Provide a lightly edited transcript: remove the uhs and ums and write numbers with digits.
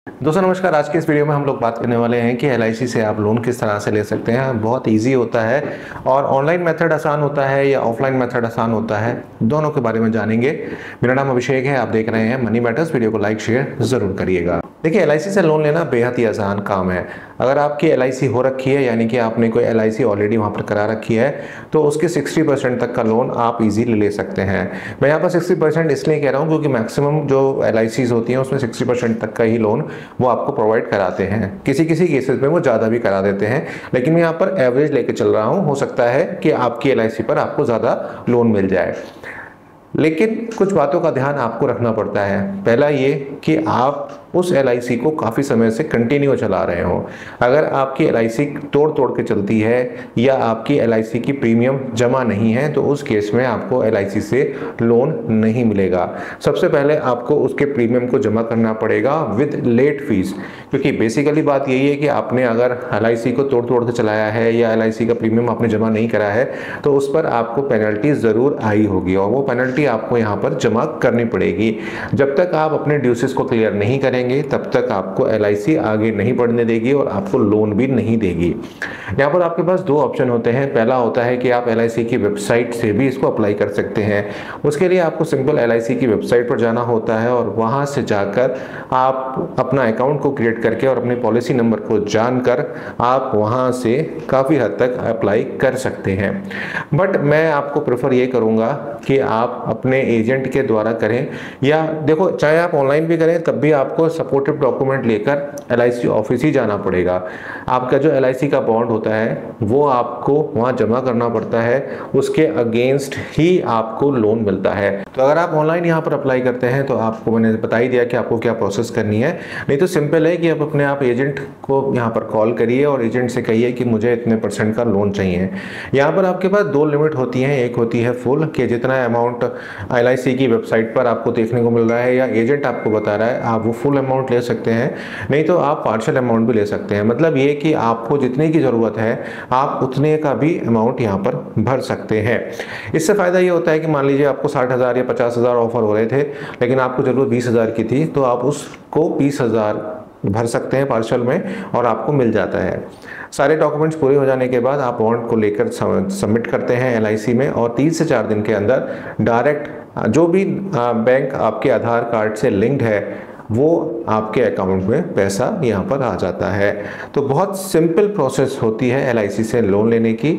दोस्तों नमस्कार। आज के इस वीडियो में हम लोग बात करने वाले हैं कि एलआईसी से आप लोन किस तरह से ले सकते हैं। बहुत इजी होता है और ऑनलाइन मेथड आसान होता है या ऑफलाइन मेथड आसान होता है, दोनों के बारे में जानेंगे। मेरा नाम अभिषेक है, आप देख रहे हैं मनी मैटर्स। वीडियो को लाइक शेयर जरूर करिएगा। देखिए, एलआईसी से लोन लेना बेहद ही आसान काम है। अगर आपकी एलआईसी हो रखी है, यानी कि आपने कोई एलआईसी ऑलरेडी वहाँ पर करा रखी है, तो उसके 60% तक का लोन आप इजीली ले सकते हैं। मैं यहाँ पर 60% इसलिए कह रहा हूँ क्योंकि मैक्सिमम जो एलआईसीज होती हैं उसमें 60% तक का ही लोन वो आपको प्रोवाइड कराते हैं। किसी किसी केसेस में वो ज़्यादा भी करा देते हैं, लेकिन मैं यहाँ पर एवरेज लेके चल रहा हूँ। हो सकता है कि आपकी एलआईसी पर आपको ज़्यादा लोन मिल जाए, लेकिन कुछ बातों का ध्यान आपको रखना पड़ता है। पहला ये कि आप उस एलआईसी को काफ़ी समय से कंटिन्यू चला रहे हो। अगर आपकी एलआईसी तोड़ तोड़ के चलती है या आपकी एलआईसी की प्रीमियम जमा नहीं है, तो उस केस में आपको एलआईसी से लोन नहीं मिलेगा। सबसे पहले आपको उसके प्रीमियम को जमा करना पड़ेगा विद लेट फीस, क्योंकि बेसिकली बात यही है कि आपने अगर एलआईसी को तोड़ तोड़ के चलाया है या एलआईसी का प्रीमियम आपने जमा नहीं करा है, तो उस पर आपको पेनल्टी ज़रूर आई होगी और वो पेनल्टी आपको यहाँ पर जमा करनी पड़ेगी। जब तक आप अपने ड्यूसेस को क्लियर नहीं करेंगे तब तक आपको एलआईसी आगे नहीं बढ़ने देगी और आपको लोन भी नहीं देगी। यहाँ पर आपके पास दो ऑप्शन होते हैं। पहला होता है कि आप एलआईसी की वेबसाइट से भी इसको अप्लाई कर सकते हैं। उसके लिए आपको सिंपल एलआईसी की वेबसाइट पर जाना होता है और वहाँ से जाकर आप अपना अकाउंट को क्रिएट करके और अपने पॉलिसी नंबर को जानकर आप वहाँ से काफ़ी हद तक अप्लाई कर सकते हैं। बट मैं आपको प्रेफर ये करूँगा कि आप अपने एजेंट के द्वारा करें, या देखो, चाहे आप ऑनलाइन भी करें तब भी आपको सपोर्टिव डॉक्यूमेंट लेकर एलआईसी ऑफिस ही जाना पड़ेगा। आपका जो एलआईसी का बॉन्ड होता है वो आपको वहाँ जमा करना पड़ता है, उसके अगेंस्ट ही आपको लोन मिलता है। तो अगर आप ऑनलाइन यहाँ पर अप्लाई करते हैं तो आपको मैंने बता ही दिया कि आपको क्या प्रोसेस करनी है। नहीं तो सिंपल है कि आप अपने आप एजेंट को यहाँ पर कॉल करिए और एजेंट से कहिए कि मुझे इतने % का लोन चाहिए। यहाँ पर आपके पास दो लिमिट होती हैं। एक होती है फुल, कि जितना अमाउंट एलआईसी की वेबसाइट पर आपको देखने को मिल रहा है या एजेंट आपको बता रहा है, आप वो फुल अमाउंट ले सकते हैं। नहीं तो आप पार्शियल अमाउंट भी ले सकते हैं। मतलब ये कि आपको जितने की ज़रूरत है आप उतने का भी अमाउंट यहाँ पर भर सकते हैं। इससे फ़ायदा ये होता है कि मान लीजिए आपको 60,000 या 50,000 ऑफर हो रहे थे, लेकिन आपको ज़रूरत 20,000 की थी, तो आप उसको 20,000 भर सकते हैं पार्शियल में और आपको मिल जाता है। सारे डॉक्यूमेंट्स पूरे हो जाने के बाद आप बॉन्ड को लेकर सबमिट करते हैं एलआईसी में और 3 से 4 दिन के अंदर डायरेक्ट जो भी बैंक आपके आधार कार्ड से लिंक्ड है वो आपके अकाउंट में पैसा यहाँ पर आ जाता है। तो बहुत सिंपल प्रोसेस होती है एलआईसी से लोन लेने की।